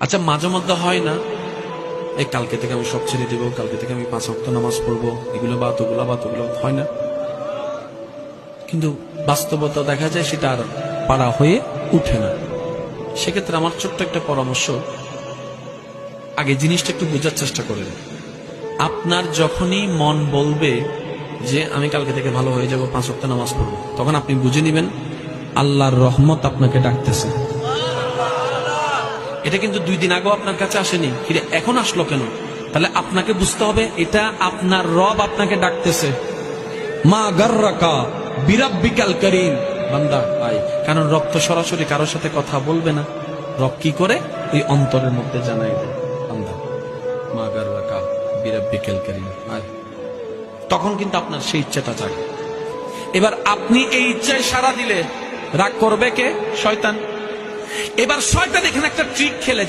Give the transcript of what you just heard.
আচ্ছা, মাঝে মধ্যে হয় না এই কালকে থেকে আমি সব ছেড়ে দিব, কালকে থেকে আমি 5 ওয়াক্ত নামাজ পড়বো, এগুলো বাদ ওগুলো বাদ, ওগুলো হয় না? কিন্তু বাস্তবতা দেখা যায় সেটা আর পারা হয়ে উঠে না। সেক্ষেত্রে আমার ছোট্ট একটা পরামর্শ, আগে জিনিসটা একটু বোঝার চেষ্টা করেন। আপনার যখনই মন বলবে যে আমি কালকে থেকে ভালো হয়ে যাব, 5 ওয়াক্ত নামাজ পড়বো, তখন আপনি বুঝে নিবেন আল্লাহর রহমত আপনাকে ডাকতেছে। এটা কিন্তু 2 দিন আগেও আপনার কাছে আসেনি, ফিরে এখন আসলো কেন? তাহলে আপনাকে বুঝতে হবে এটা আপনার রব আপনাকে ডাকতেছে। মা গাররাকা বিরাব্বিকাল কারীম, বান্দা আয়। কারণ রব তো সরাসরি কারোর সাথে কথা বলবে না। রব কি করে? ওই অন্তরের মধ্যে জানাই দেয়, বান্দা মা গাররাকা বিরাব্বিকাল কারীম আয়। তখন কিন্তু আপনার সেই ইচ্ছাটা জাগে। এবার আপনি এই ইচ্ছায় সাড়া দিলে রাগ করবে কে? শয়তান। এবার শয়তান এখানে একটা ট্রিক খেলে,